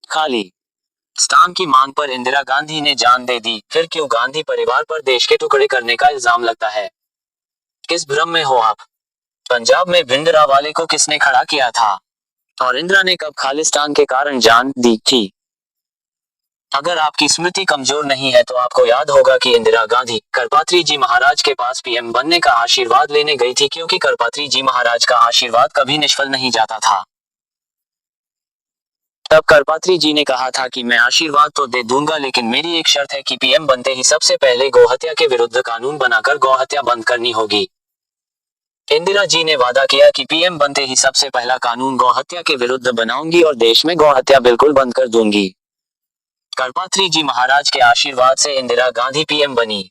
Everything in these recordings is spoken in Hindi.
खालिस्तान की मांग पर इंदिरा गांधी ने जान दे दी, फिर क्यों गांधी परिवार पर देश के टुकड़े करने का इल्जाम लगता है? किस भ्रम में हो आप? पंजाब में भिंडरावाले को किसने खड़ा किया था? और इंदिरा ने कब खालिस्तान के कारण जान दी थी? अगर आपकी स्मृति कमजोर नहीं है तो आपको याद होगा कि इंदिरा गांधी करपात्री जी महाराज के पास पीएम बनने का आशीर्वाद लेने गई थी, क्योंकि करपात्री जी महाराज का आशीर्वाद कभी निष्फल नहीं जाता था। तब करपात्री जी ने कहा था कि मैं आशीर्वाद तो दे दूंगा, लेकिन मेरी एक शर्त है कि पीएम बनते ही सबसे पहले गौहत्या के विरुद्ध कानून बनाकर गौहत्या बंद करनी होगी। इंदिरा जी ने वादा किया कि पीएम बनते ही सबसे पहला कानून गौहत्या के विरुद्ध बनाऊंगी और देश में गौहत्या बिल्कुल बंद कर दूंगी। करपात्री जी महाराज के आशीर्वाद से इंदिरा गांधी पीएम बनी।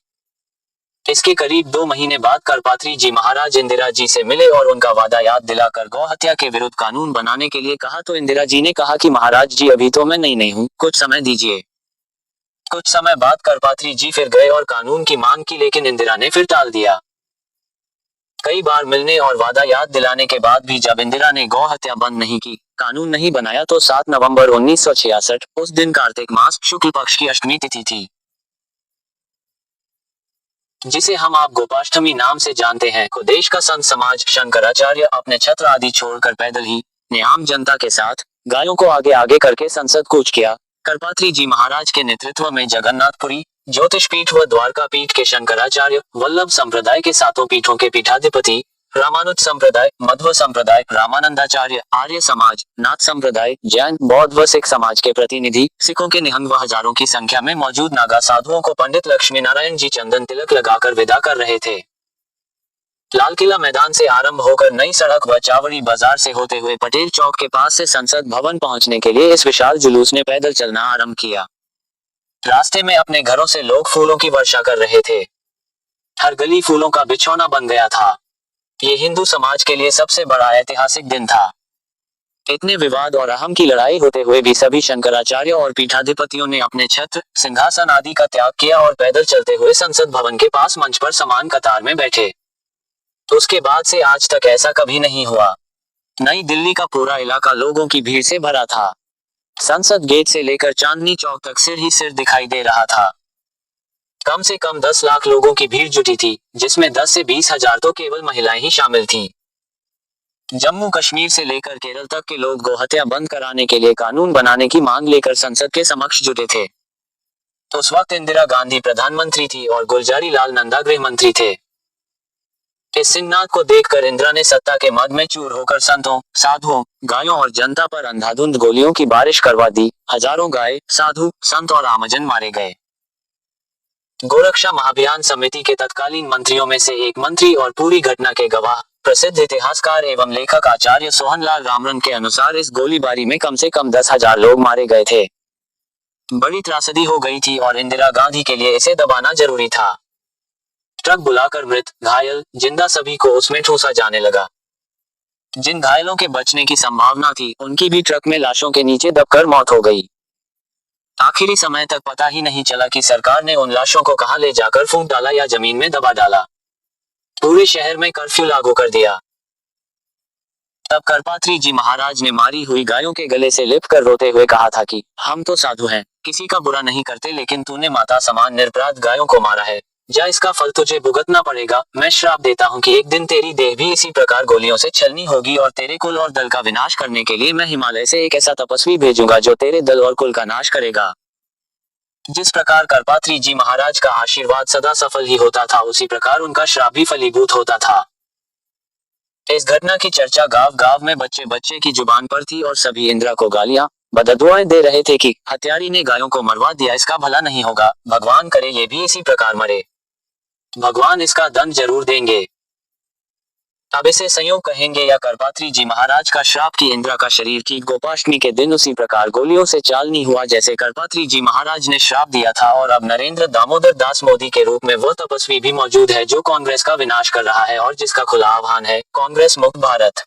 इसके करीब 2 महीने बाद करपात्री जी महाराज इंदिरा जी से मिले और उनका वादा याद दिलाकर गौहत्या के विरुद्ध कानून बनाने के लिए कहा, तो इंदिरा जी ने कहा कि महाराज जी अभी तो मैं नहीं हूँ, कुछ समय दीजिए। कुछ समय बाद करपात्री जी फिर गए और कानून की मांग की, लेकिन इंदिरा ने फिर टाल दिया। कई बार मिलने और वादा याद दिलाने के बाद भी जब इंदिरा ने गौहत्या बंद नहीं की, कानून नहीं बनाया, तो 7 नवंबर 1966 उस दिन कार्तिक मास शुक्ल पक्ष की अष्टमी तिथि थी, जिसे हम आप गोपाष्टमी नाम से जानते हैं, को देश का संत समाज शंकराचार्य अपने छत्र आदि छोड़कर पैदल ही ने आम जनता के साथ गायों को आगे आगे करके संसद कूच किया। करपात्री जी महाराज के नेतृत्व में जगन्नाथपुरी, ज्योतिष पीठ व द्वारका पीठ के शंकराचार्य, वल्लभ संप्रदाय के 7 पीठों के पीठाधिपति, रामानुज संप्रदाय, मध्व संप्रदाय, रामानंदाचार्य, आर्य समाज, नाथ संप्रदाय, जैन, बौद्ध व सिख समाज के प्रतिनिधि, सिखों के निहंग व हजारों की संख्या में मौजूद नागा साधुओं को पंडित लक्ष्मी नारायण जी चंदन तिलक लगाकर विदा कर रहे थे। लाल किला मैदान से आरंभ होकर नई सड़क व चावड़ी बाजार से होते हुए पटेल चौक के पास से संसद भवन पहुंचने के लिए इस विशाल जुलूस ने पैदल चलना आरंभ किया। रास्ते में अपने घरों से लोग फूलों की वर्षा कर रहे थे। हर गली फूलों का बिछौना बन गया था। ये हिंदू समाज के लिए सबसे बड़ा ऐतिहासिक दिन था। इतने विवाद और अहम की लड़ाई होते हुए भी सभी शंकराचार्य और पीठाधिपतियों ने अपने छत्र, सिंहासन आदि का त्याग किया और पैदल चलते हुए संसद भवन के पास मंच पर समान कतार में बैठे। तो उसके बाद से आज तक ऐसा कभी नहीं हुआ। नई दिल्ली का पूरा इलाका लोगों की भीड़ से भरा था। संसद गेट से लेकर चांदनी चौक तक सिर ही सिर दिखाई दे रहा था। कम से कम 10 लाख लोगों की भीड़ जुटी थी, जिसमें 10 से 20 हजार तो केवल महिलाएं ही शामिल थीं। जम्मू कश्मीर से लेकर केरल तक के लोग गौहत्या बंद कराने के लिए कानून बनाने की मांग लेकर संसद के समक्ष जुटे थे। उस वक्त इंदिरा गांधी प्रधानमंत्री थी और गुलजारी लाल नंदा गृह मंत्री थे। इस सिंहनाद को देखकर इंदिरा ने सत्ता के मद में चूर होकर संतों, साधुओं, गायों और जनता पर अंधाधुंध गोलियों की बारिश करवा दी। हजारों गाय, साधु, संत और आमजन मारे गए। गोरक्षा महाभियान समिति के तत्कालीन मंत्रियों में से एक मंत्री और पूरी घटना के गवाह, प्रसिद्ध इतिहासकार एवं लेखक आचार्य सोहनलाल रामरन के अनुसार इस गोलीबारी में कम से कम 10,000 लोग मारे गए थे। बड़ी त्रासदी हो गई थी और इंदिरा गांधी के लिए इसे दबाना जरूरी था। ट्रक बुलाकर मृत, घायल, जिंदा सभी को उसमें ठूंसा जाने लगा। जिन घायलों के बचने की संभावना थी, उनकी भी ट्रक में लाशों के नीचे दबकर मौत हो गई। आखिरी समय तक पता ही नहीं चला कि सरकार ने उन लाशों को कहां ले जाकर फूंक डाला या जमीन में दबा डाला। पूरे शहर में कर्फ्यू लागू कर दिया। तब करपात्री जी महाराज ने मारी हुई गायों के गले से लिपकर रोते हुए कहा था कि हम तो साधु हैं, किसी का बुरा नहीं करते, लेकिन तूने माता समान निरपराध गायों को मारा है, जा इसका फल तुझे भुगतना पड़ेगा। मैं श्राप देता हूँ कि एक दिन तेरी देह भी इसी प्रकार गोलियों से छलनी होगी और तेरे कुल और दल का विनाश करने के लिए मैं हिमालय से एक ऐसा तपस्वी भेजूंगा जो तेरे दल और कुल का नाश करेगा। जिस प्रकार करपात्री जी महाराज का आशीर्वाद सदा सफल ही होता था, उसी प्रकार उनका श्राप भी फलीभूत होता था। इस घटना की चर्चा गांव गांव में बच्चे बच्चे की जुबान पर थी और सभी इंदिरा को गालियां, बददुआएं दे रहे थे कि हत्यारी ने गायों को मरवा दिया, इसका भला नहीं होगा, भगवान करे ये भी इसी प्रकार मरे, भगवान इसका दंड जरूर देंगे। अब इसे संयोग कहेंगे या करपात्री जी महाराज का श्राप की इंदिरा का शरीर ठीक गोपाष्टमी के दिन उसी प्रकार गोलियों से चालनी हुआ जैसे करपात्री जी महाराज ने श्राप दिया था। और अब नरेंद्र दामोदर दास मोदी के रूप में वह तपस्वी भी मौजूद है जो कांग्रेस का विनाश कर रहा है और जिसका खुला आह्वान है कांग्रेस मुक्त भारत।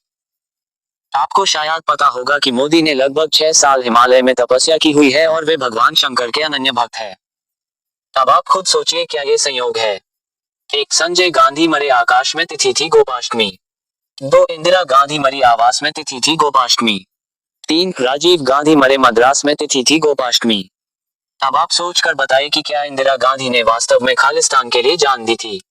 आपको शायद पता होगा कि मोदी ने लगभग 6 साल हिमालय में तपस्या की हुई है और वे भगवान शंकर के अनन्य भक्त है। अब आप खुद सोचिए, क्या ये संयोग है? 1 संजय गांधी मरे आकाश में तिथि थी गोपाष्टमी। 2 इंदिरा गांधी मरी आवास में तिथि थी गोपाष्टमी। 3. राजीव गांधी मरे मद्रास में, तिथि थी गोपाष्टमी। अब आप सोच कर बताइए कि क्या इंदिरा गांधी ने वास्तव में खालिस्तान के लिए जान दी थी।